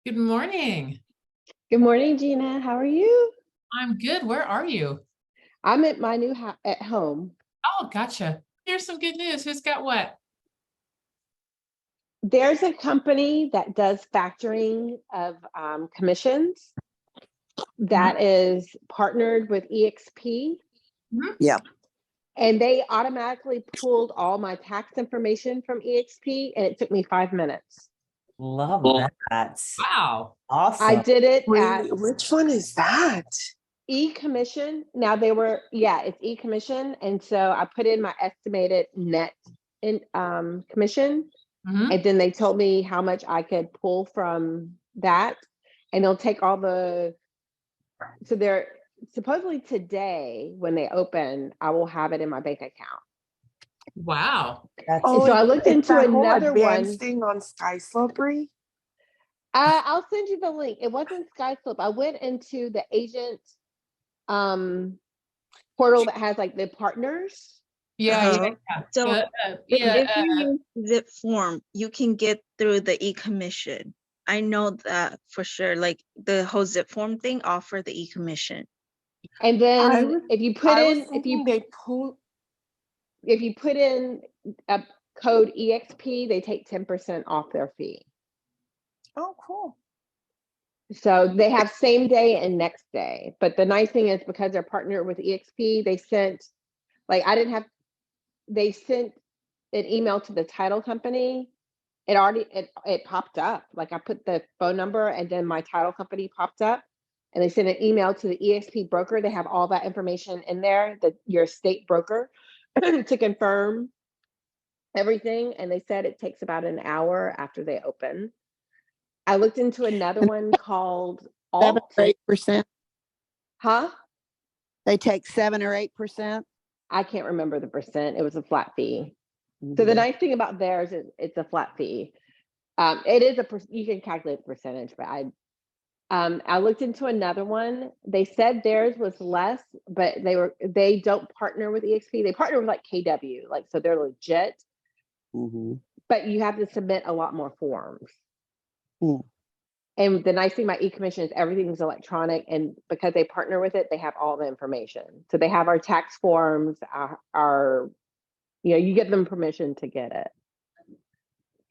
Good morning. Good morning, Gina. How are you? I'm good. Where are you? I'm at my new house at home. Oh, gotcha. Here's some good news. Who's got what? There's a company that does factoring of commissions that is partnered with EXP, Mhm. Yeah. and they automatically pulled all my tax information from EXP, and it took me 5 minutes. Love that. Wow. I Awesome. did it at Wait, which one is that? E-commission. Now it's E-commission, and so I put in my estimated net in commission. Mhm. And then they told me how much I could pull from that. And they'll take so they're supposedly today when they open, I will have it in my bank account. Wow. That's And so I it's looked into that whole another advanced one. thing on Sky Slippery. I'll send you the link. It wasn't SkySlip. I went into the agent portal that has like the partners. Yeah, Uh-huh. yeah. So, Yeah. If you use Zip form, you can get through the e-commission. I know that for sure. Like the whole Zip form thing offer the e-commission. And I then was- if you put I was in thinking they pull. if you put in a code EXP, they take 10% off their fee. Oh, cool. So they have same day and next day. But the nice thing is because they're partnered with EXP, they sent an email to the title company. It popped up. Like I put the phone number and then my title company popped up, and they sent an email to the EXP broker. They have all that information in there, your state broker, to confirm everything. And they said it takes about an hour after they open. I looked into another one called 7 Alt. or 8%. Huh? They take 7 or 8%. I can't remember the percent. It was a flat fee. So the nice thing about theirs is it's a flat fee. It is you can calculate the percentage, but I looked into another one. They said theirs was less, but they don't partner with EXP. They partner with like KW, like so they're legit. But you have to submit a lot more forms. And the nice thing about e-commission is everything's electronic, and because they partner with it, they have all the information. So they have our tax forms, our you give them permission to get it.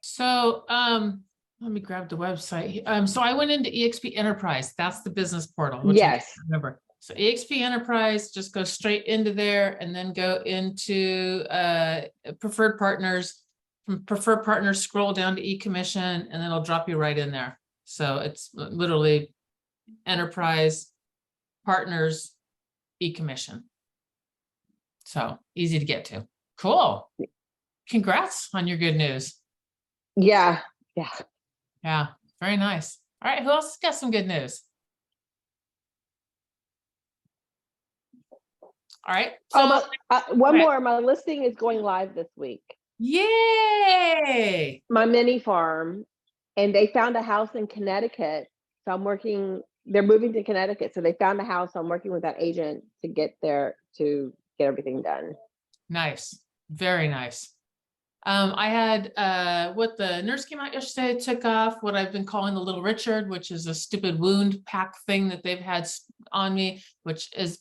So, let me grab the website. So I went into EXP Enterprise. That's the business portal. Which I Yes. remember. So EXP Enterprise, just go straight into there and then go into preferred partners. From preferred partners, scroll down to e-commission, and then it'll drop you right in there. So it's literally enterprise partners e-commission. So easy to get to. Cool. Congrats on your good news. Yeah. Yeah, very nice. All right, who else has got some good news? All right. So, One more. My listing is going live this week. yay! My mini farm, and they found a house in Connecticut. So they're moving to Connecticut. So they found a house. So I'm working with that agent to get everything done. Nice, very nice. I had what the nurse came out yesterday, took off what I've been calling the Little Richard, which is a stupid wound pack thing that they've had on me, which is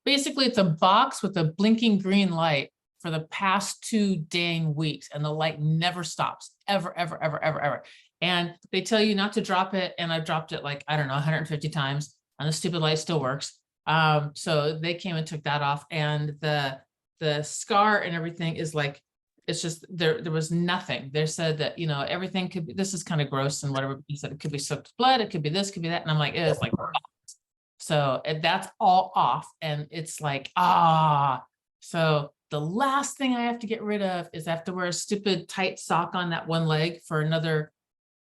basically it's a box with a blinking green light for the past 2 dang weeks, and the light never stops, ever. And they tell you not to drop it, and I've dropped it like, I don't know, 150 times, and the stupid light still works. So they came and took that off, and the scar and everything is like, it's just there was nothing. They said that, everything could be, this is kind of gross and whatever. He said it could be soaked with blood, it could be this, could be that. And I'm like, it is like, so that's all off. And it's like, so the last thing I have to get rid of is I have to wear a stupid tight sock on that one leg for another,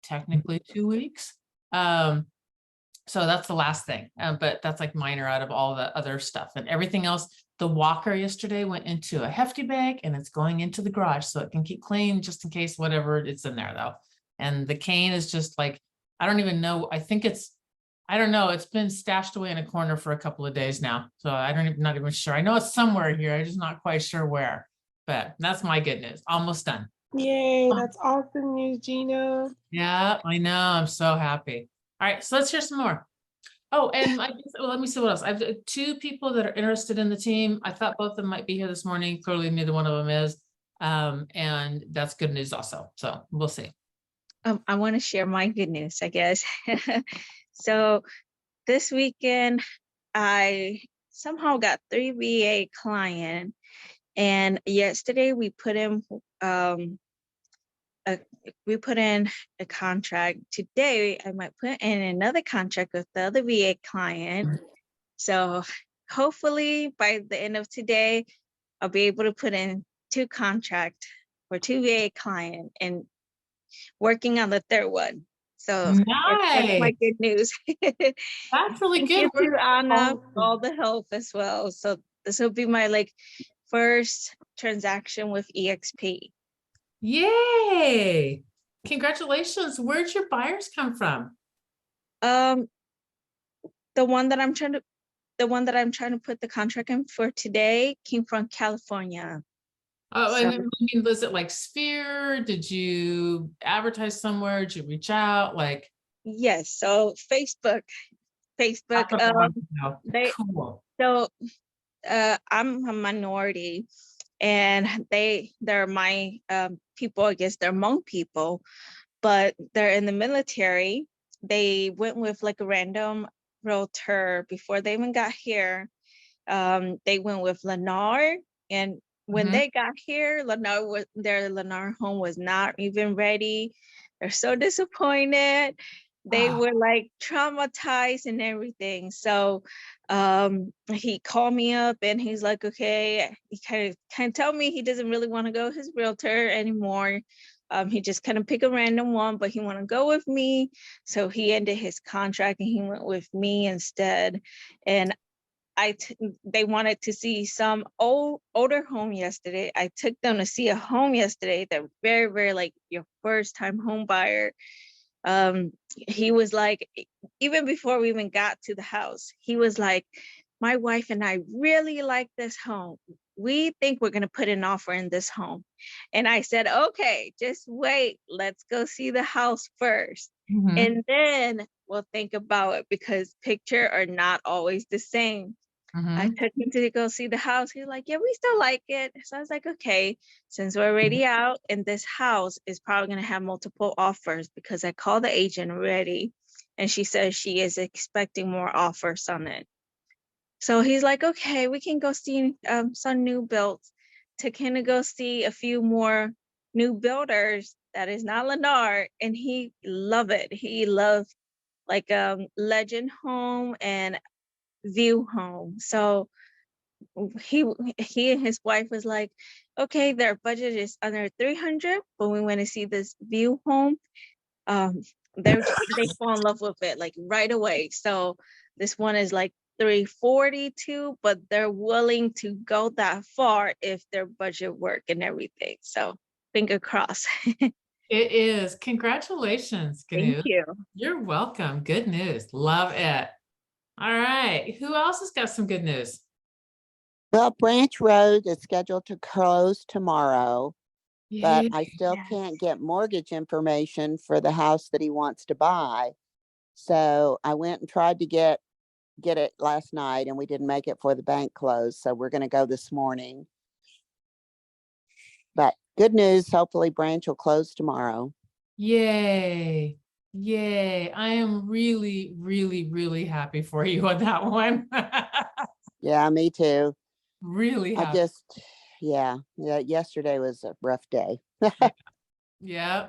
technically 2 weeks. So that's the last thing, but that's like minor out of all the other stuff, and everything else. The walker yesterday went into a hefty bag, and it's going into the garage so it can keep clean just in case whatever it's in there though. And the cane is just like, I don't even know. I don't know. It's been stashed away in a corner for a couple of days now. So not even sure. I know it's somewhere here. I'm just not quite sure where, but that's my good news. Almost done. Yay, that's awesome news, Gina. Yeah, I know. I'm so happy. All right, so let's hear some more. Oh, and let me see what else. I've two people that are interested in the team. I thought both of them might be here this morning. Clearly, neither one of them is. And that's good news also. So we'll see. I want to share my good news, I guess. So this weekend, I somehow got 3 VA client, and yesterday we put in a contract. Today I might put in another contract with the other VA client. So hopefully by the end of today, I'll be able to put in 2 contracts for 2 VA client and working on the third one. So that's my Nice. good news. That's really Thank good. you to Anna Oh, for all the help as well. So this will be my first transaction with EXP. Yay. Congratulations. Where'd your buyers come from? The one that I'm trying to put the contract in for today came from California. Oh, So- and I mean, was it like Sphere? Did you advertise somewhere? Did you reach out? Like, Yes, so Facebook, that's what I want to know. they- Cool. so I'm a minority, and they're my people. I guess they're Hmong people, but they're in the military. They went with a random realtor before they even got here. They went with Lennar, and when Mhm. they got here, their Lennar home was not even ready. They're so disappointed. They Ah. were traumatized and everything. So he called me up and he's like, okay, he kind of tell me he doesn't really want to go his realtor anymore. He just kind of pick a random one, but he want to go with me. So he ended his contract and he went with me instead. And they wanted to see some older home yesterday. I took them to see a home yesterday. They're very, very your first time home buyer. He was even before we even got to the house, he was like, my wife and I really like this home. We think we're going to put an offer in this home. And I said, okay, just wait. Let's go see the house first. Mhm. And then we'll think about it, because pictures are not always the same. I Mhm. took him to go see the house. He's like, yeah, we still like it. So I was like, okay, since we're already out, and this house is probably going to have multiple offers, because I called the agent already and she says she is expecting more offers on it. So he's like, okay, we can go see some new builds. To kind of go see a few more new builders that is not Lennar, and he loved it. He loved Legend Home and View Home. So he and his wife was like, okay, their budget is under 300, but we want to see this View Home. They fall in love with it right away. So this one is 342, but they're willing to go that far if their budget work and everything. So finger crossed. It is. Congratulations, Thank Gnu. you. You're welcome. Good news. Love it. All right. Who else has got some good news? Well, Branch Road is scheduled to close tomorrow, but I still Yes. can't get mortgage information for the house that he wants to buy. So I went and tried to get it last night, and we didn't make it for the bank close. So we're going to go this morning. But good news, hopefully Branch will close tomorrow. Yay. Yay. I am really, really, really happy for you on that one. Yeah, me too. Really I happy. just, yeah, yesterday was a rough day. Yeah.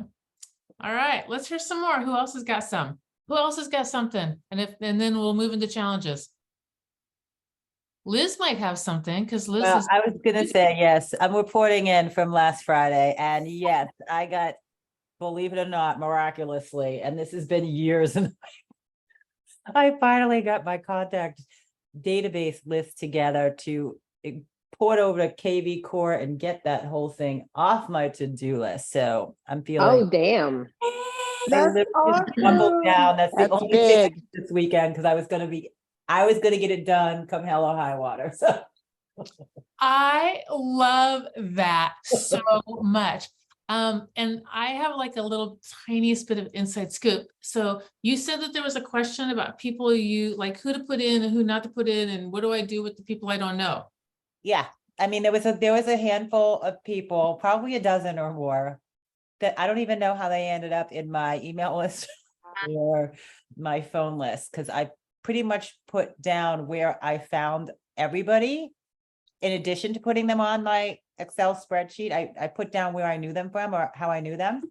All right. Let's hear some more. Who else has got some? Who else has got something? And then we'll move into challenges. Liz might have something because Liz Well, is. I was gonna say, yes, I'm reporting in from last Friday, and yes, I got, believe it or not, miraculously, and this has been years, and I finally got my contact database list together to port over to KV Core and get that whole thing off my to-do list. So I'm Oh, feeling. damn. I That's literally just buckled awesome. down. That's the That's only thing I big. did this weekend, because I was gonna get it done come hell or high water. So I love that so much. And I have like a little tiniest bit of inside scoop. So you said that there was a question about people you like who to put in and who not to put in, and what do I do with the people I don't know? Yeah, I mean, there was a handful of people, probably a dozen or more, that I don't even know how they ended up in my email list or my phone list, because I pretty much put down where I found everybody. In addition to putting them on my Excel spreadsheet, I put down where I knew them from or how I knew them. And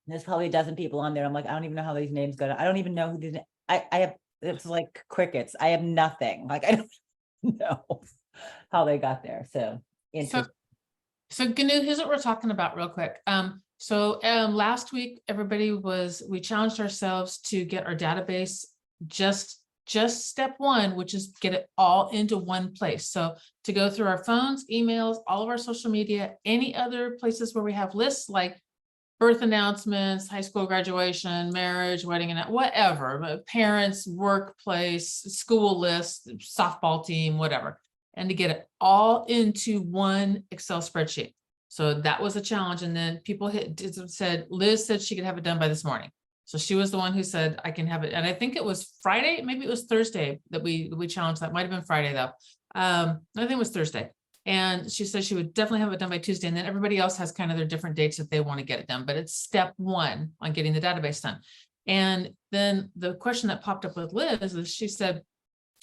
there's probably a dozen people on there. I'm like, I don't even know how these names go. I don't even know who these, I have, it's like crickets. I have nothing. Like, I don't know how they got there. So interesting. So Gnu, here's what we're talking about real quick. Last week, we challenged ourselves to get our database just step one, which is get it all into one place. So to go through our phones, emails, all of our social media, any other places where we have lists like birth announcements, high school graduation, marriage, wedding, and whatever, parents, workplace, school list, softball team, whatever, and to get it all into one Excel spreadsheet. So that was a challenge. And then Liz said she could have it done by this morning. So she was the one who said, I can have it. And I think it was Friday, maybe it was Thursday that we challenged that. Might've been Friday though. I think it was Thursday. And she said she would definitely have it done by Tuesday. And then everybody else has kind of their different dates that they want to get it done, but it's step one on getting the database done. And then the question that popped up with Liz is she said,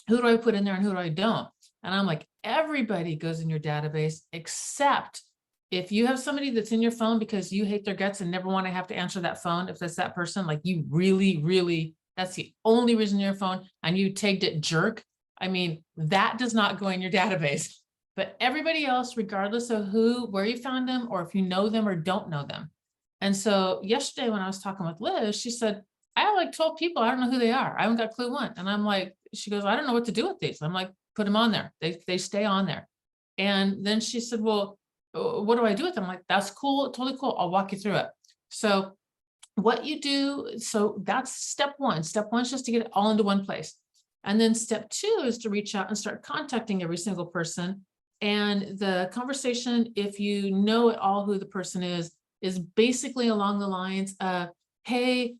who do I put in there and who do I don't? And I'm like, everybody goes in your database, except if you have somebody that's in your phone because you hate their guts and never want to have to answer that phone. If that's that person, like you really, that's the only reason you're your phone and you tagged it jerk. I mean, that does not go in your database. But everybody else, regardless of where you found them or if you know them or don't know them. And so yesterday when I was talking with Liz, she said, I have like 12 people. I don't know who they are. I haven't got clue one. And I'm like, she goes, I don't know what to do with these. I'm like, put them on there. They stay on there. And then she said, well, what do I do with them? I'm like, that's cool. Totally cool. I'll walk you through it. So what you do, so that's step one. Step one is just to get it all into one place. And then step two is to reach out and start contacting every single person. And the conversation, if you know at all who the person is basically along the lines of, hey,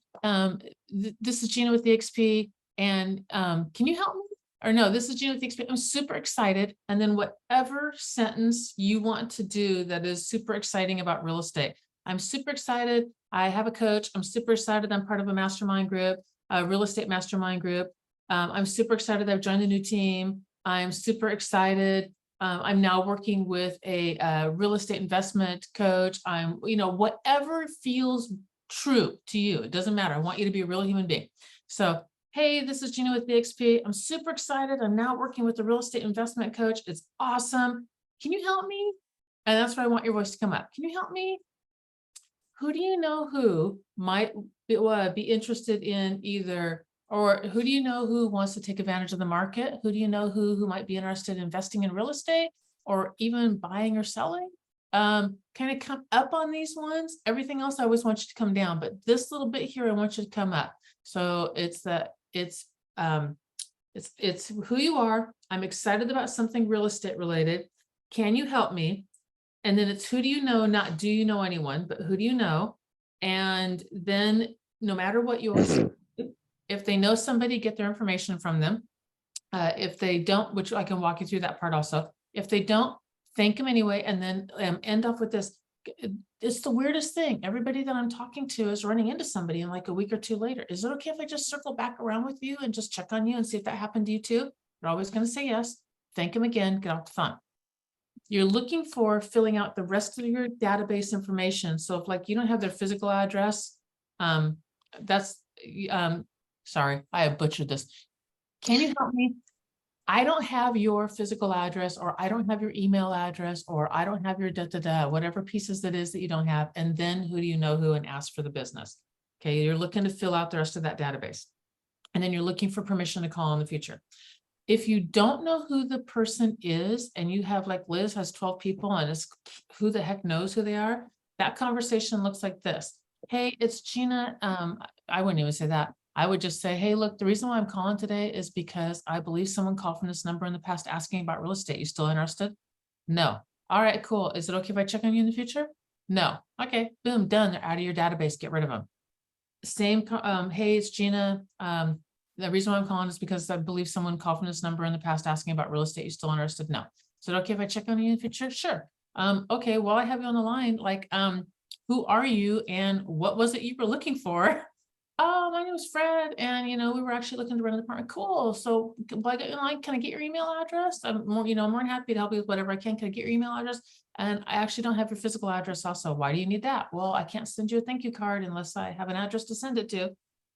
this is Gina with the XP, and can you help me? Or no, this is Gina with the XP. I'm super excited. And then whatever sentence you want to do that is super exciting about real estate. I'm super excited. I have a coach. I'm super excited. I'm part of a mastermind group, a real estate mastermind group. I'm super excited. I've joined a new team. I'm super excited. I'm now working with a real estate investment coach. Whatever feels true to you. It doesn't matter. I want you to be a real human being. So, hey, this is Gina with the XP. I'm super excited. I'm now working with a real estate investment coach. It's awesome. Can you help me? And that's why I want your voice to come up. Can you help me? Who do you know who might be interested in either, or who do you know who wants to take advantage of the market? Who do you know who might be interested in investing in real estate or even buying or selling? Kind of come up on these ones. Everything else, I always want you to come down, but this little bit here, I want you to come up. So it's who you are. I'm excited about something real estate related. Can you help me? And then it's who do you know, not do you know anyone, but who do you know? And then no matter what you are, if they know somebody, get their information from them. If they don't, which I can walk you through that part also. If they don't, thank them anyway. And then end off with this. It's the weirdest thing. Everybody that I'm talking to is running into somebody in like a week or two later. Is it okay if I just circle back around with you and just check on you and see if that happened to you too? They're always going to say yes. Thank them again. Get off the phone. You're looking for filling out the rest of your database information. So if like you don't have their physical address, sorry, I have butchered this. Can you help me? I don't have your physical address, or I don't have your email address, or I don't have your whatever pieces that is that you don't have. And then who do you know who, and ask for the business. Okay, you're looking to fill out the rest of that database. And then you're looking for permission to call in the future. If you don't know who the person is, and you have like Liz has 12 people and it's who the heck knows who they are, that conversation looks like this. Hey, it's Gina. I wouldn't even say that. I would just say, hey, look, the reason why I'm calling today is because I believe someone called from this number in the past asking about real estate. You still interested? No. All right, cool. Is it okay if I check on you in the future? No. Okay, boom, done. They're out of your database. Get rid of them. Same, hey, it's Gina. The reason why I'm calling is because I believe someone called from this number in the past asking about real estate. You still interested? No. Is it okay if I check on you in the future? Sure. Okay, while I have you on the line, like, who are you and what was it you were looking for? Oh, my name is Fred, and we were actually looking to rent an apartment. Cool. So, like, can I get your email address? I'm more than happy to help you with whatever I can. Can I get your email address? And I actually don't have your physical address also. Why do you need that? Well, I can't send you a thank you card unless I have an address to send it to.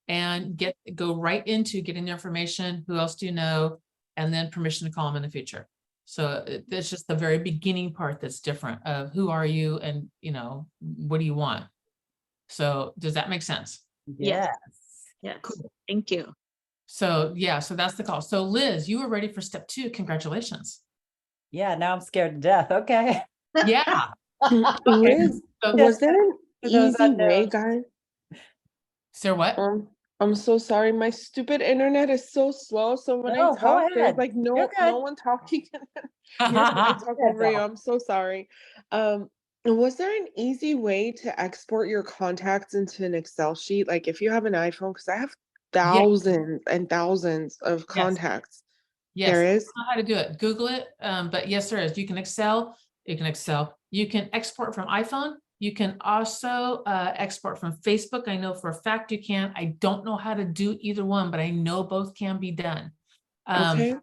And go right into getting the information. Who else do you know? And then permission to call them in the future. So it's just the very beginning part that's different of who are you and what do you want? So does that make sense? Yes. Yes. Yes, thank you. So yeah, so that's the call. So Liz, you were ready for step 2. Congratulations. Yeah, now I'm scared to death. Okay. Yeah. Liz, So, was there an For those easy way, unknowns. guys? Sir, what? I'm so sorry. My stupid internet is so slow. So when No, I go talk, there's ahead. like You're no good. one talking. Yes, I talk Yeah, over you. go. I'm so sorry. And was there an easy way to export your contacts into an Excel sheet? Like if you have an iPhone, because I have Yeah. thousands and thousands of contacts. Yes, There I is. don't know how to do it. Google it. But yes, there is. You can You can export from iPhone. You can also export from Facebook. I know for a fact you can. I don't know how to do either one, but I know both can be done. Okay.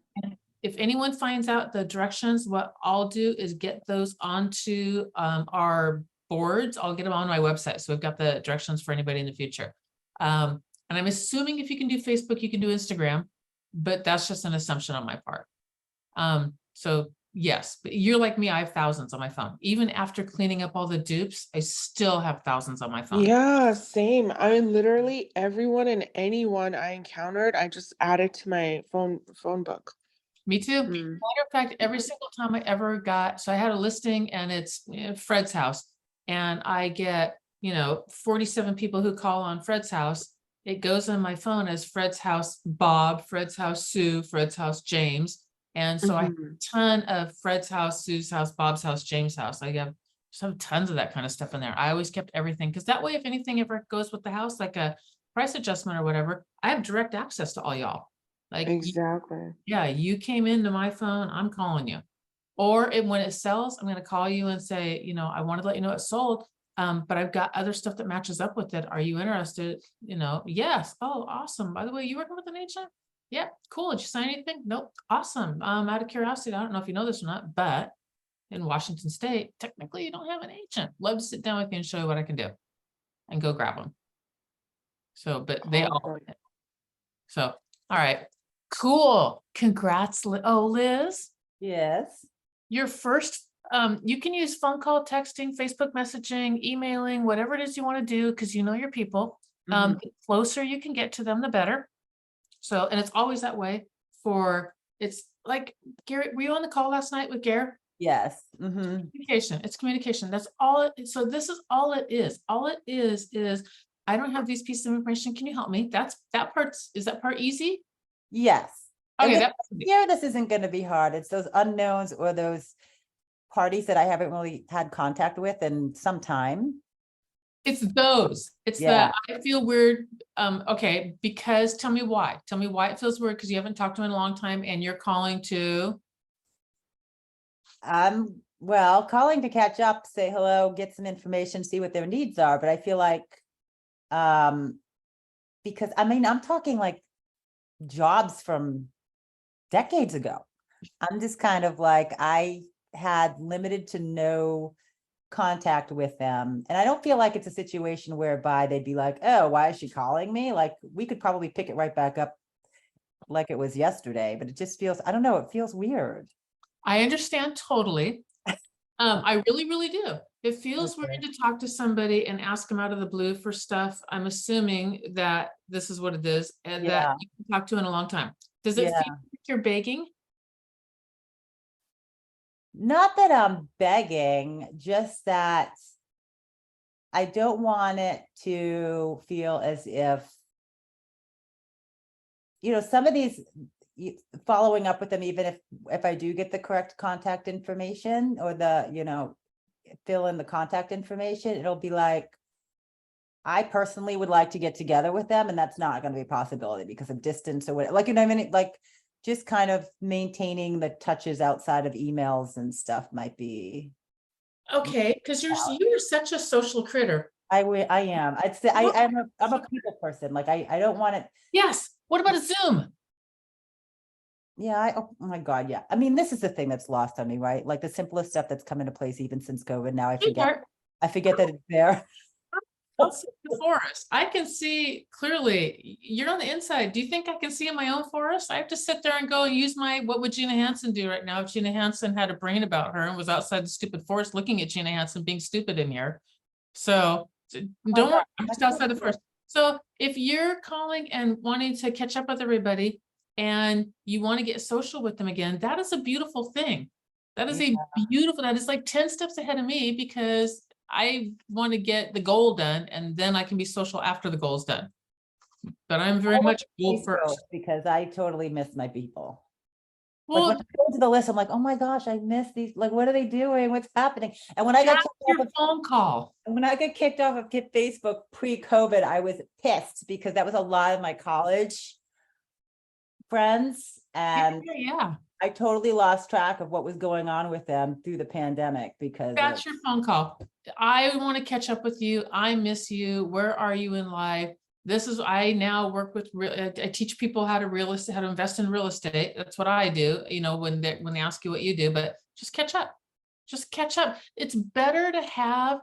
If anyone finds out the directions, what I'll do is get those onto our boards. I'll get them on my website. So we've got the directions for anybody in the future. And I'm assuming if you can do Facebook, you can do Instagram, but that's just an assumption on my part. So yes, but you're like me, I have thousands on my phone. Even after cleaning up all the dupes, I still have thousands on my phone. Yeah, same. I mean, literally everyone and anyone I encountered, I just added to my phone book. Me too. Mm. Matter of fact, every single time I ever got, so I had a listing and it's Fred's house. And I get, 47 people who call on Fred's house. It goes on my phone as Fred's house, Bob, Fred's house, Sue, Fred's house, James. And so I have Mhm. a ton of Fred's house, Sue's house, Bob's house, James' house. I have some tons of that kind of stuff in there. I always kept everything because that way, if anything ever goes with the house, like a price adjustment or whatever, I have direct access to all y'all. Like, Exactly. yeah, you came into my phone, I'm calling you. Or when it sells, I'm gonna call you and say, I wanted to let you know it sold. But I've got other stuff that matches up with it. Are you interested? Yes. Oh, awesome. By the way, you working with an agent? Yeah, cool. Did you sign anything? Nope. Awesome. Out of curiosity, I don't know if you know this or not, but in Washington State, technically you don't have an agent. Love to sit down with you and show you what I can do and go grab them. So, but they all. Awesome. So, all right. Cool. Congrats. Oh, Liz, Yes. your first, you can use phone call, texting, Facebook messaging, emailing, whatever it is you want to do, because you know your people. The closer you can get to them, the better. So, and it's always that way it's like, Gary, were you on the call last night with Gary? Yes. Mhm. Communication. It's communication. That's all so this is all it is. All it is I don't have these pieces of information. Can you help me? Is that part easy? Yes. And Okay, this isn't going to be hard. It's those unknowns or those parties that I haven't really had contact with in some time. it's those. It's Yeah. I feel weird. Okay, because tell me why. Tell me why it feels weird because you haven't talked to him in a long time and you're calling to. Well, calling to catch up, say hello, get some information, see what their needs are. But I feel like, because I'm talking like jobs from decades ago. I'm just kind of like, I had limited to no contact with them. And I don't feel like it's a situation whereby they'd be like, oh, why is she calling me? Like, we could probably pick it right back up like it was yesterday, but it just feels, I don't know, it feels weird. I understand totally. I really, really do. It feels Okay. weird to talk to somebody and ask them out of the blue for stuff. I'm assuming that this is what it is and Yeah. that you can talk to in a long time. Does it Yeah. feel like you're begging? Not that I'm begging, just that I don't want it to feel as if, some of these, following up with them, even if I do get the correct contact information or the, fill in the contact information, it'll be like, I personally would like to get together with them, and that's not gonna be a possibility because of distance or what, like, you know, what I mean, like, just kind of maintaining the touches outside of emails and stuff might be, Okay, because you're such a social critter. I am, I'd say, I'm a people person, like, I don't want it. Yes. What about a Zoom? Yeah, oh my God, yeah. I mean, this is the thing that's lost on me, right? Like the simplest stuff that's come into place even since COVID. Now Sweetheart, I forget that it's there. I'll see the forest. I can see clearly. You're on the inside. Do you think I can see in my own forest? I have to sit there and go and use what would Gina Hansen do right now if Gina Hansen had a brain about her and was outside the stupid forest looking at Gina Hansen being stupid in here. So don't worry, I'm just outside the forest. So if you're calling and wanting to catch up with everybody and you want to get social with them again, that is a beautiful thing. That is a beautiful, that is like 10 steps ahead of me because I want to get the goal done and then I can be social after the goal is done. But I'm very much goal first. Because I totally miss my people. Well, Like when I go to the list, I'm like, oh my gosh, I miss these. Like, what are they doing? What's happening? And when I got that's your phone call. kicked off of Facebook pre-COVID, I was pissed because that was a lot of my college friends, and Yeah. I totally lost track of what was going on with them through the pandemic because That's your phone call. I want to catch up with you. I miss you. Where are you in life? I now work with, I teach people how to invest in real estate. That's what I do, you know, when they ask you what you do, but just catch up. Just catch up. It's better to have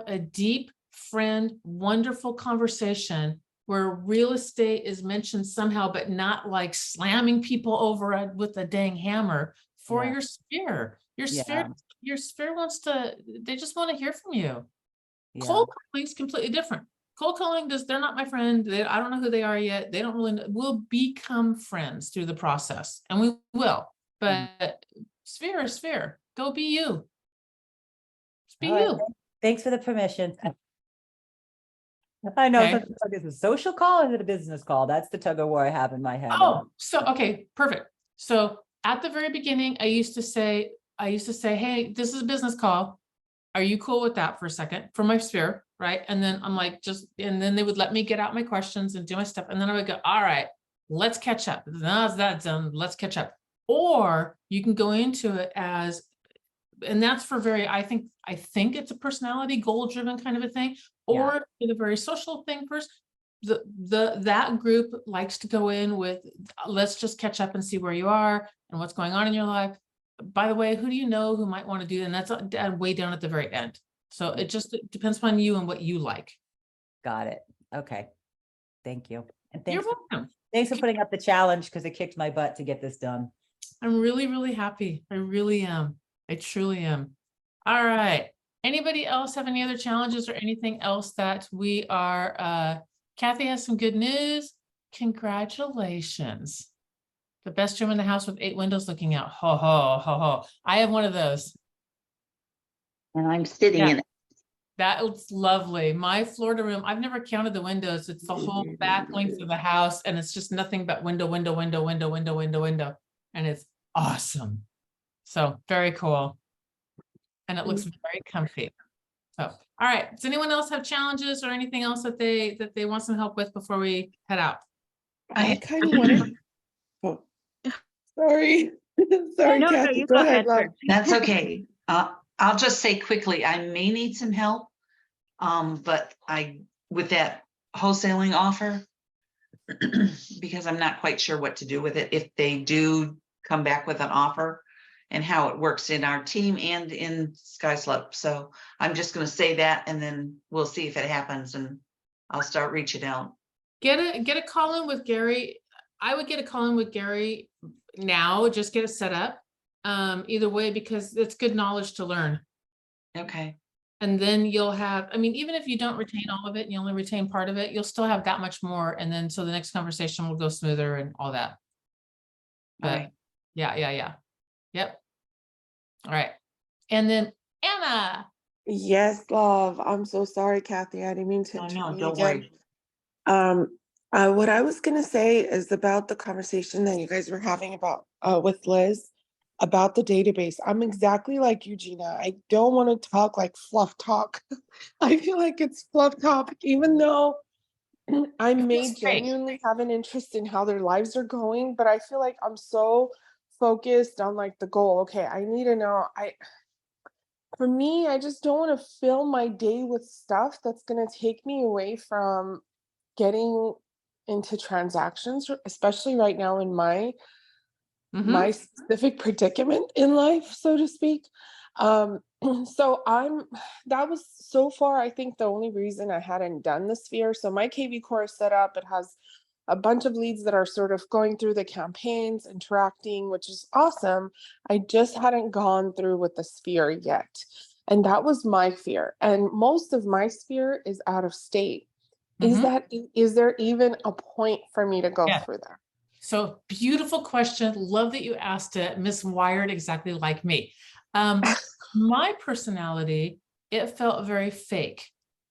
a deep friend, wonderful conversation where real estate is mentioned somehow, but not like slamming people over with a dang hammer for your sphere. Your sphere they just want to hear from you. Cold calling is completely different. Cold calling they're not my friend. I don't know who they are yet. They don't really know. We'll become friends through the process and we will, but sphere is sphere. Go be you. Just be you. Thanks for the permission. I know. Okay. Is it a social call or is it a business call? That's the tug of war I have in my head. Oh, so, okay, perfect. So at the very beginning, I used to say, hey, this is a business call. Are you cool with that for a second for my sphere? Right. And then I'm like, and then they would let me get out my questions and do my stuff. And then I would go, all right, let's catch up. Now that's done. Let's catch up. Or you can go into it as, and that's for I think it's a personality goal driven kind of a thing, or for the very social thing first. That group likes to go in with, let's just catch up and see where you are and what's going on in your life. By the way, who do you know who might want to do that? And that's way down at the very end. So it just depends upon you and what you like. Got it. Okay. Thank you. And You're thanks, welcome. thanks for putting up the challenge because it kicked my butt to get this done. I'm really, really happy. I really am. I truly am. All right. Anybody else have any other challenges or anything else that we are, Kathy has some good news. Congratulations. The best room in the house with 8 windows looking out. Ho, ho, ho, ho. I have one of those. And I'm sitting in it. That's lovely. My Florida room, I've never counted the windows. It's the whole back length of the house and it's just nothing but window, window, window, window, window, window, window. And it's awesome. So very cool. And it looks very comfy. So, all right. Does anyone else have challenges or anything else that they want some help with before we head out? I kind of want to. Oh, sorry. Sorry, No, Kathy. you Go go ahead, ahead, love. That's okay. I'll just say quickly, I may need some help. But with that wholesaling offer, because I'm not quite sure what to do with it. If they do come back with an offer and how it works in our team and in SkySlope. So I'm just going to say that, and then we'll see if it happens and I'll start reaching out. Get a call in with Gary. I would get a call in with Gary now, just get it set up. Either way, because it's good knowledge to learn. Okay. And then you'll have, I mean, even if you don't retain all of it and you only retain part of it, you'll still have that much more. And then, so the next conversation will go smoother and all that. But All right. yeah. Yep. All right. And then Anna. Yes, love. I'm so sorry, Kathy. I didn't mean to No, intervene don't again. worry. What I was gonna say is about the conversation that you guys were having about with Liz. about the database. I'm exactly like you, Gina. I don't want to talk like fluff talk. I feel like it's fluff talk, even though I may feels fake. genuinely have an interest in how their lives are going, but I feel like I'm so focused on like the goal. Okay, I need to know. For me, I just don't want to fill my day with stuff that's going to take me away from getting into transactions, especially right now in my Mhm. specific predicament in life, so to speak. So that was so far, I think the only reason I hadn't done the sphere. So my KV core is set up, it has a bunch of leads that are sort of going through the campaigns, interacting, which is awesome. I just hadn't gone through with the sphere yet. And that was my fear. And most of my sphere is out of state. Mhm. Is there even a point for me to go Yeah. through that? So beautiful question. Love that you asked it. Miss Wired exactly like me. My personality, it felt very fake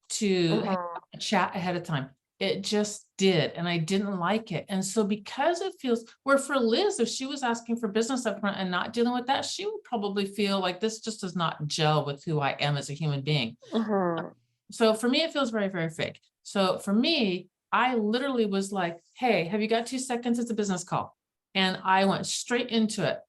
to have Mhm. a chat ahead of time. It just did, and I didn't like it. And so because it feels where for Liz, if she was asking for business upfront and not dealing with that, she would probably feel like this just does not gel with who I am as a human being. Mhm. So for me, it feels very, very fake. So for me, I literally was like, hey, have you got 2 seconds? It's a business call. And I went straight into it.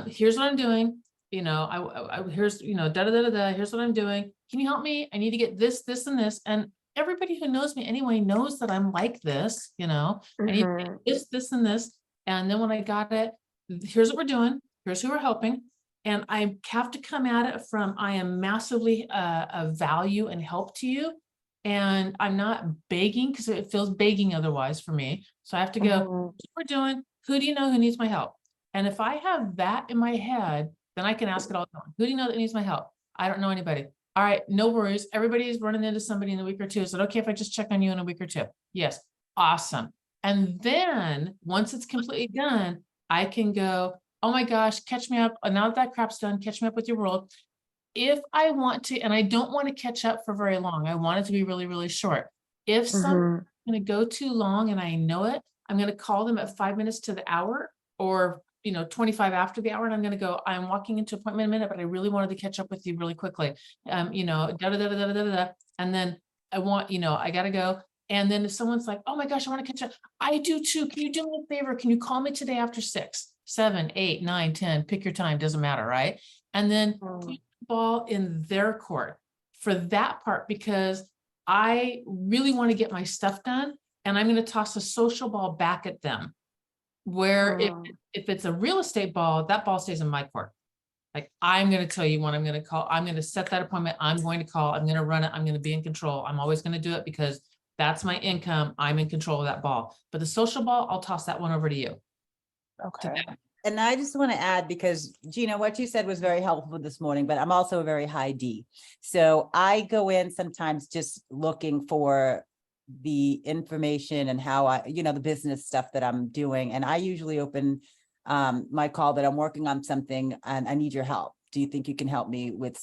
Here's what I'm doing. You know, here's, you know, da da da da da. Here's what I'm doing. Can you help me? I need to get this, this, and this. And everybody who knows me anyway knows that I'm like this, you know, I need to Mhm. get this, and this. And then when I got it, here's what we're doing. Here's who we're helping. And I have to come at it from, I am massively of value and help to you. And I'm not begging because it feels begging otherwise for me. So I have to go, Mhm. what we're doing, who do you know who needs my help? And if I have that in my head, then I can ask it all the time. Who do you know that needs my help? I don't know anybody. All right, no worries. Everybody's running into somebody in a week or two. Is it okay if I just check on you in a week or two? Yes, awesome. And then once it's completely done, I can go, oh my gosh, catch me up. Now that crap's done, catch me up with your world. If I want to, and I don't want to catch up for very long, I want it to be really, really short. If something's Mhm. going to go too long and I know it, I'm going to call them at 5 minutes to the hour or, 25 after the hour. And I'm going to go, I'm walking into appointment in a minute, but I really wanted to catch up with you really quickly. Da da da da da da da. And then I want, I got to go. And then if someone's like, oh my gosh, I want to catch up. I do too. Can you do me a favor? Can you call me today after 6, 7, 8, 9, 10, pick your time, doesn't matter, right? And then Mhm. ball in their court for that part because I really want to get my stuff done and I'm going to toss a social ball back at them. Where Mhm. if it's a real estate ball, that ball stays in my court. Like I'm going to tell you when I'm going to call, I'm going to set that appointment, I'm going to call, I'm going to run it, I'm going to be in control. I'm always going to do it because that's my income. I'm in control of that ball. But the social ball, I'll toss that one over to you. To Okay. them. And I just want to add, because Gina, what you said was very helpful this morning, but I'm also a very high D. So I go in sometimes just looking for the information and how the business stuff that I'm doing. And I usually open my call that I'm working on something and I need your help. Do you think you can help me with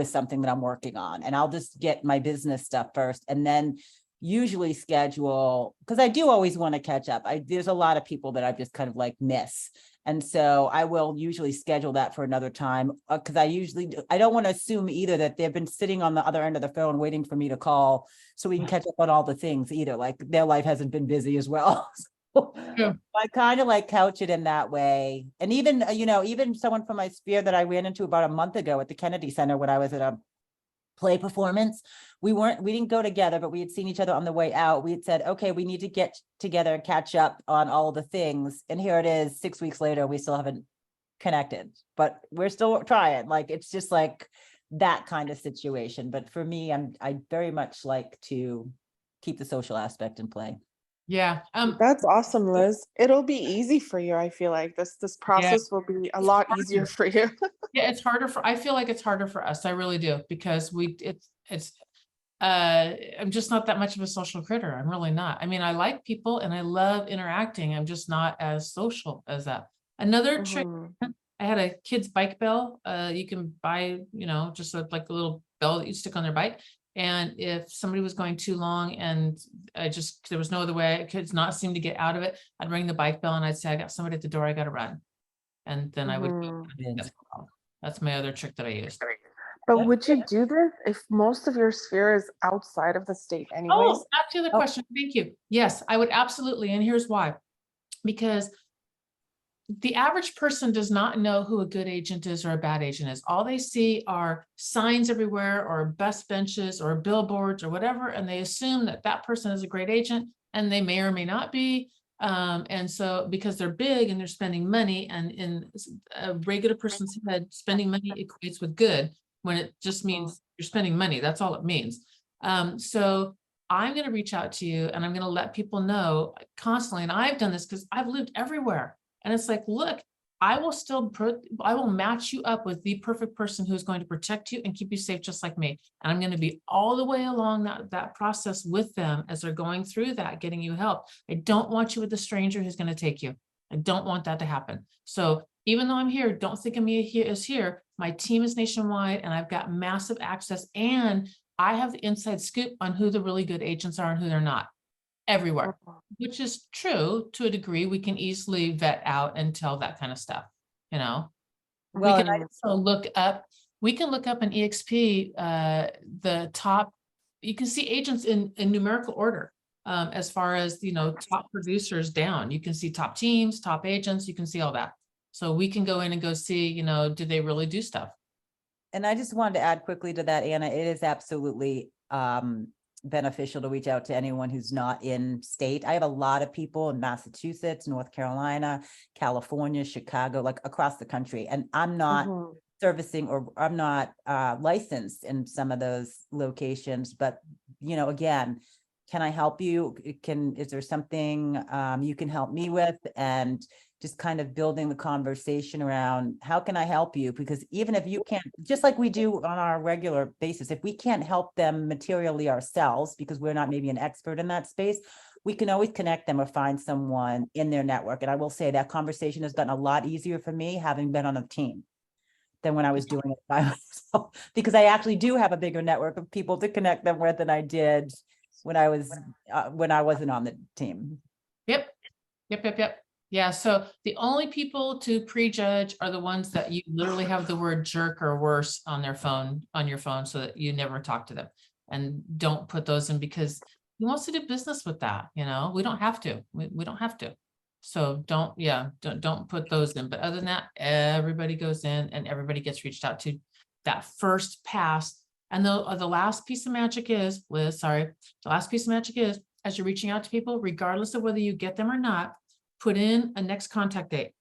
something that I'm working on? And I'll just get my business stuff first and then usually schedule, because I do always want to catch up. There's a lot of people that I just kind of like miss. And so I will usually schedule that for another time because I don't want to assume either that they've been sitting on the other end of the phone waiting for me to call so we can catch up on all the things either. Like their life hasn't been busy as well. Yeah. I kind of like couch it in that way. And even, even someone from my sphere that I ran into about a month ago at the Kennedy Center when I was at a play performance. We didn't go together, but we had seen each other on the way out. We had said, okay, we need to get together and catch up on all the things. And here it is, 6 weeks later, we still haven't connected, but we're still trying. Like, it's just like that kind of situation. But for me, I very much like to keep the social aspect in play. Yeah. That's awesome, Liz. It'll be easy for you. I feel like this Yeah. process will be a It's lot harder. easier for you. Yeah, it's harder I feel like it's harder for us. I really do because I'm just not that much of a social critter. I'm really not. I mean, I like people and I love interacting. I'm just not as social as that. Another trick, Mhm. I had a kid's bike bell. You can buy, just like a little bell that you stick on their bike. And if somebody was going too long and there was no other way, I could not seem to get out of it, I'd ring the bike bell and I'd say, I got somebody at the door, I got to run. And then I would, Mhm. that's my other trick that I use. But That's would you do this if most of your sphere is outside of the state anyways? Oh, that's the other Oh. question. Thank you. Yes, I would absolutely. And here's why. Because the average person does not know who a good agent is or a bad agent is. All they see are signs everywhere or bus benches or billboards or whatever, and they assume that that person is a great agent, and they may or may not be. And so because they're big and they're spending money, and in a regular person's head, spending money equates with good, when it just means you're spending money. That's all it means. So I'm going to reach out to you and I'm going to let people know constantly. And I've done this because I've lived everywhere. And it's like, look, I will match you up with the perfect person who's going to protect you and keep you safe, just like me. And I'm going to be all the way along that process with them as they're going through that, getting you help. I don't want you with a stranger who's going to take you. I don't want that to happen. So even though I'm here, don't think of me here. My team is nationwide and I've got massive access, and I have the inside scoop on who the really good agents are and who they're not everywhere, which is true to a degree. We can easily vet out and tell that kind of stuff, you know. Well, We and can also look up in EXP, the top, you can see agents in numerical order, as far as, you know, top producers down. You can see top teams, top agents, you can see all that. So we can go in and go see, you know, do they really do stuff? And I just wanted to add quickly to that, Anna, it is absolutely beneficial to reach out to anyone who's not in state. I have a lot of people in Massachusetts, North Carolina, California, Chicago, like across the country. And I'm not Mhm. servicing, or I'm not licensed in some of those locations, but you know, again, can I help you? Is there something you can help me with? And just kind of building the conversation around how can I help you? Because even if you can't, just like we do on our regular basis, if we can't help them materially ourselves, because we're not maybe an expert in that space, we can always connect them or find someone in their network. And I will say that conversation has gotten a lot easier for me, having been on a team, than when I was doing it by myself, because I actually do have a bigger network of people to connect them with than I did when I wasn't on the team. Yep. Yeah, so the only people to prejudge are the ones that you literally have the word jerk or worse on your phone, so that you never talk to them. And don't put those in, because who wants to do business with that? You know, we don't have to. We don't have to. So don't put those in. But other than that, everybody goes in and everybody gets reached out to. That first pass. And the last piece of magic is, Liz, sorry, the last piece of magic is, as you're reaching out to people, regardless of whether you get them or not, put in a next contact date.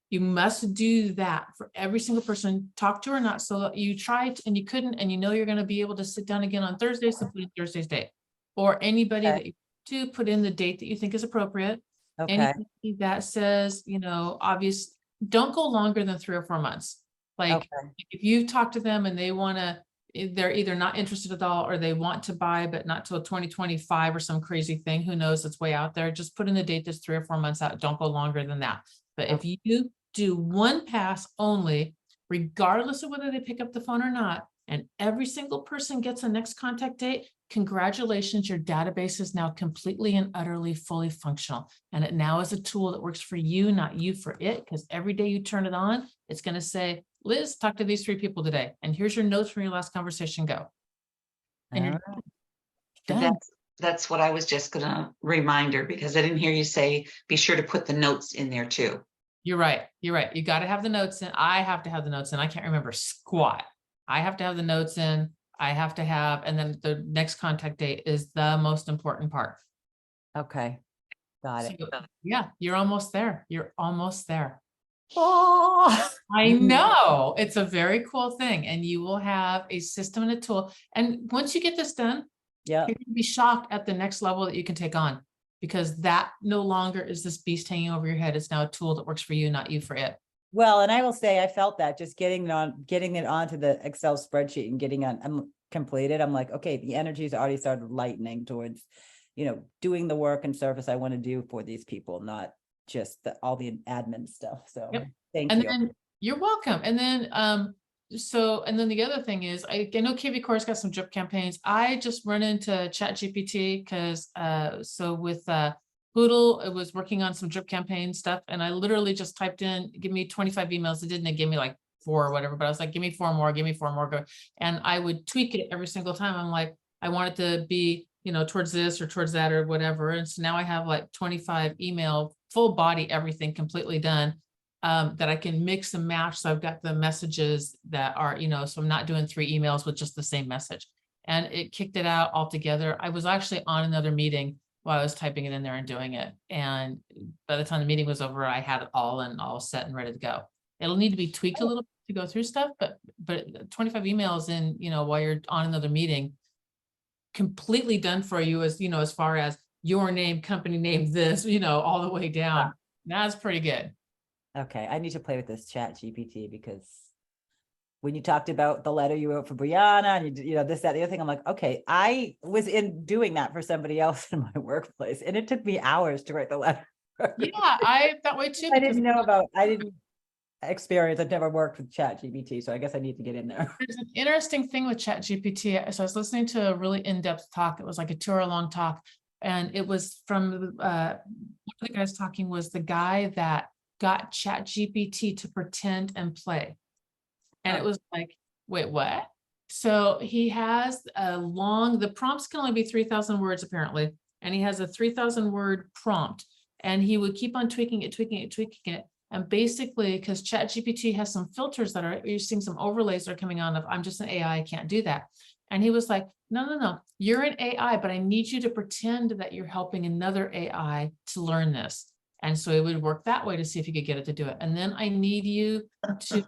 You must do that for every single person, talk to or not. So you tried and you couldn't, and you know you're going to be able to sit down again on Thursday, so put in Thursday's date. Or anybody Okay. that you do, put in the date that you think is appropriate. Okay, Anybody that says, you know, obvious, don't go longer than 3 or 4 months. Like okay, if you talk to them and they're either not interested at all, or they want to buy, but not till 2025 or some crazy thing, who knows, it's way out there. Just put in the date that's 3 or 4 months out. Don't go longer than that. But if you do one pass only, regardless of whether they pick up the phone or not, and every single person gets a next contact date, congratulations, your database is now completely and utterly fully functional. And it now is a tool that works for you, not you for it, because every day you turn it on, it's going to say, Liz, talk to these 3 people today. And here's your notes from your last conversation, go. And you're all done. That's what I was just gonna reminder, because I didn't hear you say, be sure to put the notes in there too. You're right. You're right. You got to have the notes in. I have to have the notes in. I can't remember squat. I have to have the notes in. I have to have, and then the next contact date is the most important part. okay, got it. So, yeah, you're almost there. You're almost there. Oh, I know. It's a very cool thing. And you will have a system and a tool. And once you get this done, yeah, you're gonna be shocked at the next level that you can take on, because that no longer is this beast hanging over your head. It's now a tool that works for you, not you for it. well, and I will say, I felt that just getting it onto the Excel spreadsheet and getting completed, I'm like, okay, the energy's already started lightening towards, you know, doing the work and service I want to do for these people, not just all the admin stuff. So Yep. thank And you. then you're welcome. And then, and then the other thing is, I know KV Core's got some drip campaigns. I just run into Chat GPT because, so with Poodle was working on some drip campaign stuff, and I literally just typed in, give me 25 emails. It didn't, give me like 4 or whatever, but I was like, give me 4 more, give me 4 more. And I would tweak it every single time. I'm like, I want it to be, towards this or towards that or whatever. And so now I have like 25 email, full body, everything completely done. That I can mix and match. So I've got the messages that are, so I'm not doing 3 emails with just the same message. And it kicked it out altogether. I was actually on another meeting while I was typing it in there and doing it. And by the time the meeting was over, I had it all set and ready to go. It'll need to be tweaked a little bit to go through stuff, but 25 emails in, while you're on another meeting, completely done for you as, as far as your name, company name, this, all the way down. That's pretty good. Okay, I need to play with this Chat GPT, because when you talked about the letter you wrote for Brianna and this, that, the other thing, I'm like, okay, I was doing that for somebody else in my workplace, and it took me hours to write the letter. Yeah, I that way too. I didn't experience. I've never worked with Chat GPT, so I guess I need to get in there. There's an interesting thing with Chat GPT. So I was listening to a really in-depth talk. It was like a 2-hour-long talk, and it was from one of the guys talking was the guy that got Chat GPT to pretend and play. And it was like, wait, what? So he has the prompts can only be 3,000 words apparently. And he has a 3,000 word prompt, and he would keep on tweaking it. And basically, because Chat GPT has some filters you're seeing some overlays that are coming on of, I'm just an AI, I can't do that. And he was like, no, you're an AI, but I need you to pretend that you're helping another AI to learn this. And so it would work that way to see if you could get it to do it. And then I need you to,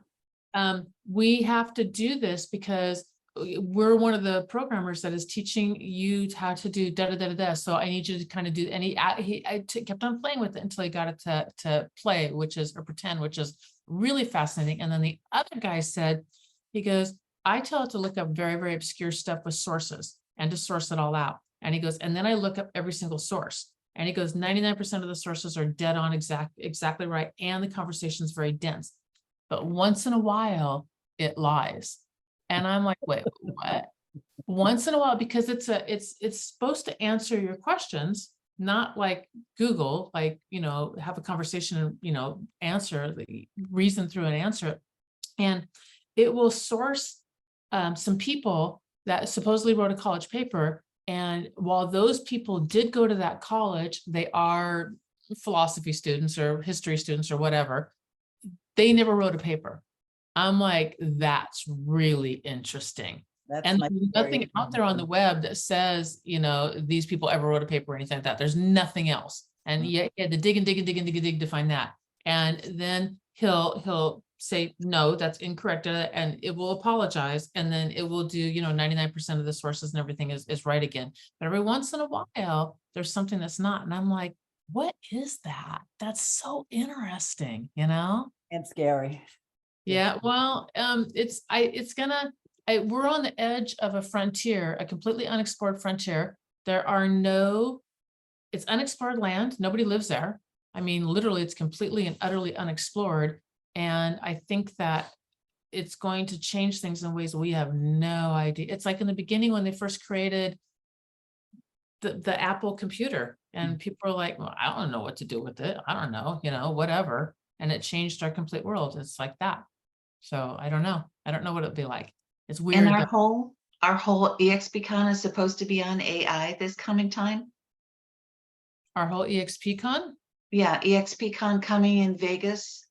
we have to do this because we're one of the programmers that is teaching you how to do da-da-da-da-da. So I need you to kind of do, and I kept on playing with it until he got it to play, or pretend, which is really fascinating. And then the other guy said, he goes, I tell it to look up very, very obscure stuff with sources and to source it all out. And he goes, and then I look up every single source. And he goes, 99% of the sources are dead on exactly right. And the conversation is very dense. But once in a while, it lies. And I'm like, wait, what? Once in a while, because it's supposed to answer your questions, not like Google, like, have a conversation and, answer, reason through and answer it. And it will source some people that supposedly wrote a college paper. And while those people did go to that college, they are philosophy students or history students or whatever, they never wrote a paper. I'm like, that's really interesting. And there's nothing out there on the web that says, these people ever wrote a paper or anything like that. There's nothing else. And you had to dig to find that. And then he'll say, no, that's incorrect. And it will apologize. And then it will do, 99% of the sources and everything is right again. But every once in a while, there's something that's not. And I'm like, what is that? That's so interesting, And scary. Yeah, well, we're on the edge of a frontier, a completely unexplored frontier. It's unexplored land. Nobody lives there. I mean, literally, it's completely and utterly unexplored. And I think that it's going to change things in ways we have no idea. It's like in the beginning when they first created the Apple computer, and people are like, well, I don't know what to do with it. I don't know, whatever. And it changed our complete world. It's like that. So I don't know. I don't know what it'd be like. It's weird. And our whole ExpCon is supposed to be on AI this coming time. Our whole ExpCon? Yeah, ExpCon coming in Vegas.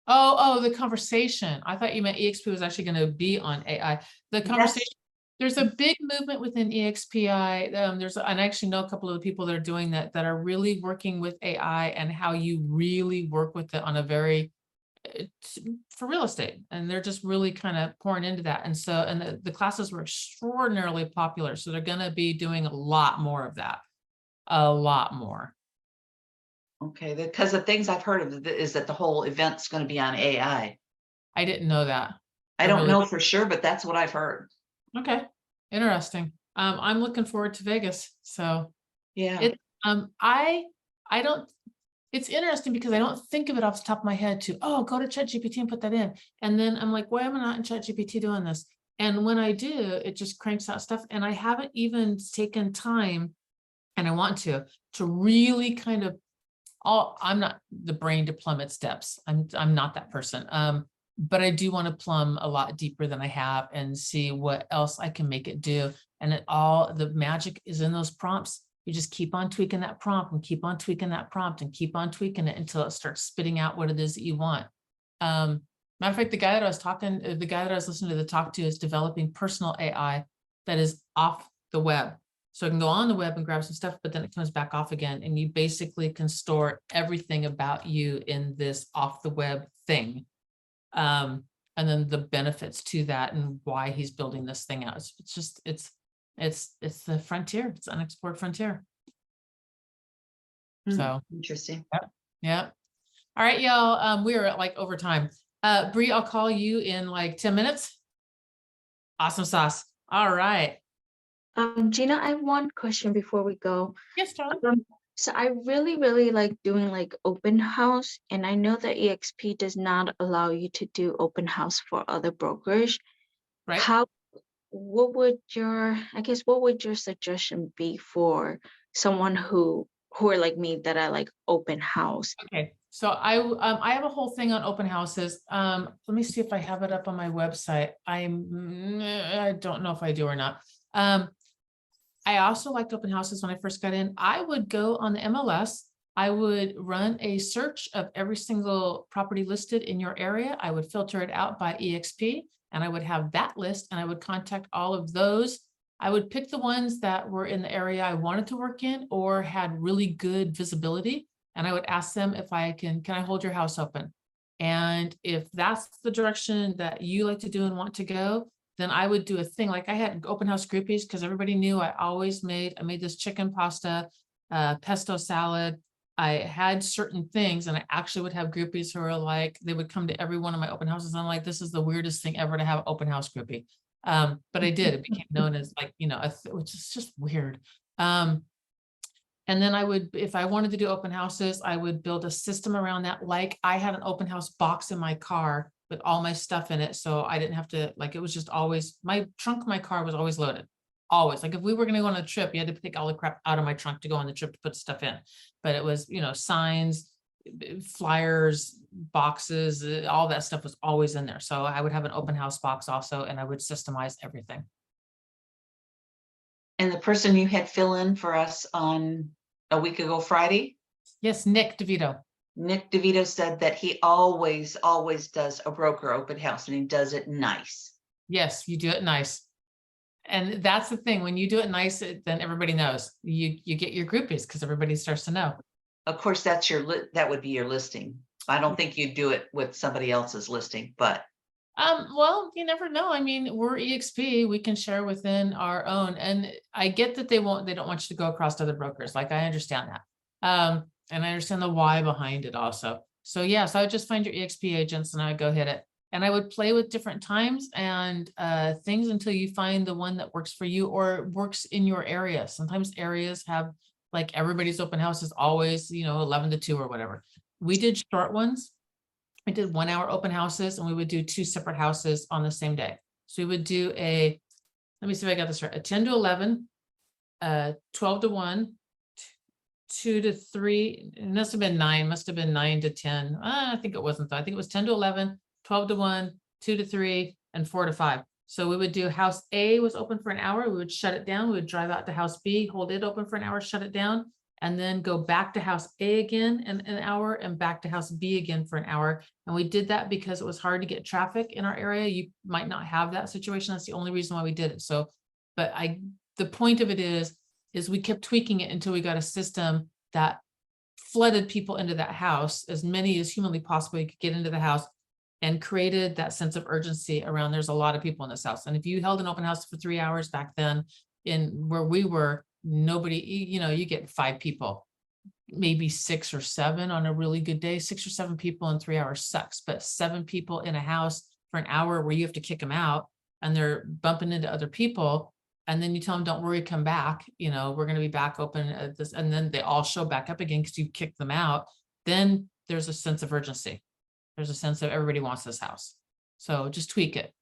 Oh, the conversation. I thought you meant EXP was actually going to be on AI. The conversation. Yes. There's a big movement within EXPI. And I actually know a couple of the people that are doing that are really working with AI and how you really work with it on a very, for real estate. And they're just really kind of pouring into that. And so, and the classes were extraordinarily popular. So they're going to be doing a lot more of that. A lot more. Okay, because the things I've heard of is that the whole event's going to be on AI. I didn't know that. I don't know for sure, but that's what I've heard. Okay, interesting. I'm looking forward to Vegas. So yeah, I don't. It's interesting because I don't think of it off the top of my head to go to ChatGPT and put that in, and then I'm like, why am I not in ChatGPT doing this? And when I do, it just cranks out stuff, and I haven't even taken time And I want to really kind of, I'm not the brain to plumb its depths. I'm not that person. But I do want to plumb a lot deeper than I have and see what else I can make it do. And the magic is in those prompts. You just keep on tweaking that prompt and keep on tweaking that prompt and keep on tweaking it until it starts spitting out what it is that you want. Matter of fact, the guy that I was listening to the talk to is developing personal AI that is off the web. So I can go on the web and grab some stuff, but then it comes back off again. And you basically can store everything about you in this off the web thing. And then the benefits to that and why he's building this thing out. It's the frontier. It's unexplored frontier. So Interesting. yeah. All right, y'all. We are at like overtime. Bree, I'll call you in like 10 minutes. Awesome sauce. All right. Gina, I have one question before we go. Yes, Charlie. So I really like doing like open house, and I know that EXP does not allow you to do open house for other brokers. Right. What would your suggestion be for someone who are like me that I like open house? Okay. So I have a whole thing on open houses. Let me see if I have it up on my website. I don't know if I do or not. I also liked open houses when I first got in. I would go on the MLS. I would run a search of every single property listed in your area. I would filter it out by EXP, and I would have that list, and I would contact all of those. I would pick the ones that were in the area I wanted to work in or had really good visibility. And I would ask them if can I hold your house open? And if that's the direction that you like to do and want to go, then I would do a thing. Like I had open house groupies because everybody knew I made this chicken pasta, pesto salad. I had certain things, and I actually would have groupies who are like, they would come to every one of my open houses. I'm like, this is the weirdest thing ever to have an open house groupie. But I did, it became known as like, which is just weird. And then if I wanted to do open houses, I would build a system around that. Like I had an open house box in my car with all my stuff in it. So I didn't have to, like, it was just always, my trunk of my car was always loaded. Always. Like if we were going to go on a trip, you had to take all the crap out of my trunk to go on the trip to put stuff in. But it was, signs, flyers, boxes, all that stuff was always in there. So I would have an open house box also, and I would systemize everything. And the person you had fill in for us on a week ago Friday, Yes, Nick DeVito. Nick DeVito said that he always does a broker open house, and he does it nice. Yes, you do it nice. And that's the thing. When you do it nice, then everybody knows. You get your groupies because everybody starts to know. Of course, that would be your listing. I don't think you'd do it with somebody else's listing, but well, you never know. I mean, we're EXP, we can share within our own. And I get that they don't want you to go across to other brokers. Like I understand that. And I understand the why behind it also. So yeah, so I would just find your EXP agents and I would go hit it. And I would play with different times and things until you find the one that works for you or works in your area. Sometimes areas have, like, everybody's open house is always, 11 to 2 or whatever. We did short ones. We did 1 hour open houses, and we would do 2 separate houses on the same day. So we would do let me see if I got this right, a 10 to 11, 12 to 1, 2 to 3, it must have been 9 to 10. I think it wasn't though. I think it was 10 to 11, 12 to 1, 2 to 3, and 4 to 5. So we would do house A was open for an hour. We would shut it down. We would drive out to house B, hold it open for an hour, shut it down, and then go back to house A again in an hour and back to house B again for an hour. And we did that because it was hard to get traffic in our area. You might not have that situation. That's the only reason why we did it. So, but the point of it is we kept tweaking it until we got a system that flooded people into that house, as many as humanly possible you could get into the house, and created that sense of urgency around there's a lot of people in this house. And if you held an open house for 3 hours back then in where we were, nobody, you get 5 people, maybe 6 or 7 on a really good day. 6 or 7 people in 3 hours sucks, but 7 people in a house for an hour where you have to kick them out and they're bumping into other people. And then you tell them, don't worry, come back. We're going to be back open at this. And then they all show back up again because you kicked them out. Then there's a sense of urgency. There's a sense of everybody wants this house. So just tweak it.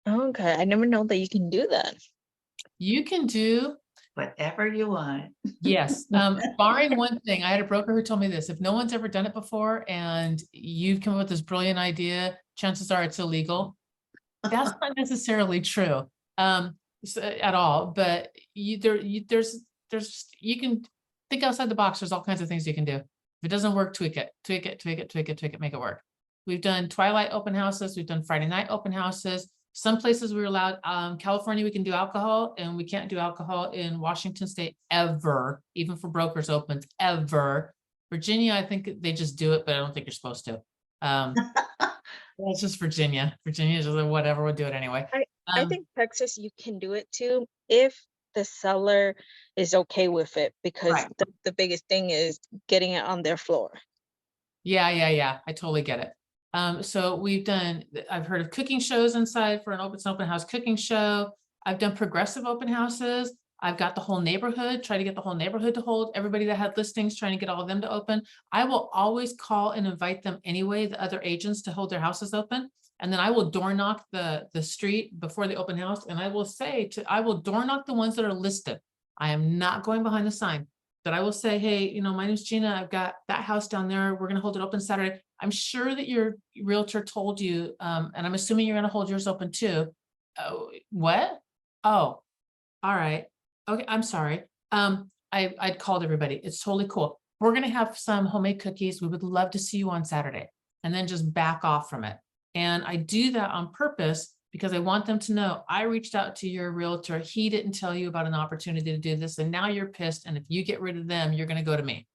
Okay. I never know that you can do that. You can do, Whatever you want. Yes, barring one thing, I had a broker who told me this, if no one's ever done it before and you've come up with this brilliant idea, chances are it's illegal. That's not necessarily true, at all, but you can think outside the box. There's all kinds of things you can do. If it doesn't work, tweak it, tweak it, tweak it, tweak it, tweak it, make it work. We've done twilight open houses. We've done Friday night open houses. Some places we were allowed, California, we can do alcohol, and we can't do alcohol in Washington State ever, even for brokers opens ever. Virginia, I think they just do it, but I don't think you're supposed to. Well, it's just Virginia. Virginia is just like, whatever, we'll do it anyway. I think Texas, you can do it too, if the seller is okay with it, because Right. the biggest thing is getting it on their floor. Yeah, I totally get it. So I've heard of cooking shows inside for an open house cooking show. I've done progressive open houses. I've got the whole neighborhood, try to get the whole neighborhood to hold, everybody that had listings, trying to get all of them to open. I will always call and invite them anyway, the other agents, to hold their houses open. And then I will door knock the street before the open house. And I will I will door knock the ones that are listed. I am not going behind the sign, but I will say, hey, my name's Gina. I've got that house down there. We're going to hold it open Saturday. I'm sure that your realtor told you, and I'm assuming you're going to hold yours open too. Oh, what? Oh, all right. Okay, I'm sorry. I'd called everybody. It's totally cool. We're going to have some homemade cookies. We would love to see you on Saturday, and then just back off from it. And I do that on purpose because I want them to know I reached out to your realtor. He didn't tell you about an opportunity to do this, and now you're pissed. And if you get rid of them, you're going to go to me.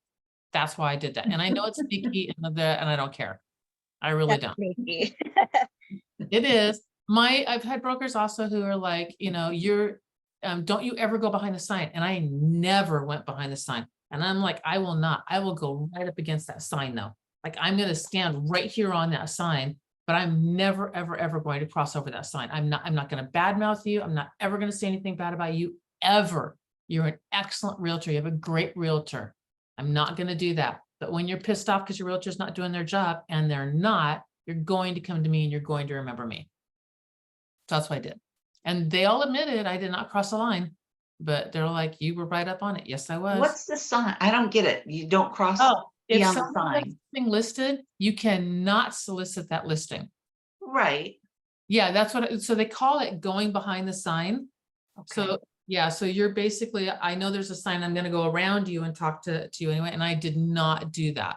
That's why I did that. And I know it's sneaky and I don't care. I really don't. Sneaky. It is. I've had brokers also who are like, don't you ever go behind the sign? And I never went behind the sign. And I'm like, I will not. I will go right up against that sign though. Like, I'm going to stand right here on that sign, but I'm never, ever, ever going to cross over that sign. I'm not going to badmouth you. I'm not ever going to say anything bad about you ever. You're an excellent realtor. You have a great realtor. I'm not going to do that. But when you're pissed off because your realtor's not doing their job, and they're not, you're going to come to me and you're going to remember me. So that's what I did. And they all admitted I did not cross the line, but they're like, you were right up on it. Yes, I was. What's the sign? I don't get it. You don't cross Oh, if beyond the someone has sign. something listed, you cannot solicit that listing. Right. Yeah, that's so they call it going behind the sign. Okay. So, yeah, so you're basically, I know there's a sign, I'm going to go around you and talk to you anyway. And I did not do that.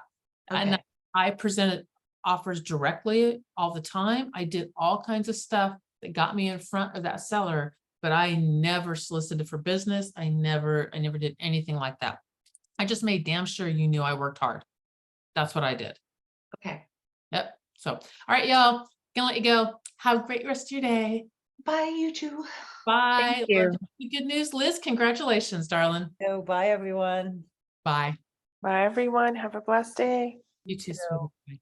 And Okay. I presented offers directly all the time. I did all kinds of stuff that got me in front of that seller, but I never solicited for business. I never did anything like that. I just made damn sure you knew I worked hard. That's what I did. Okay. Yep. So, all right, y'all, gonna let you go. Have a great rest of your day. Bye, you two. Bye. you. Love to hear the good news. Liz, congratulations, darling. So bye, everyone. Bye. Bye, everyone. Have a blessed day. You too, You. sweetie. Bye.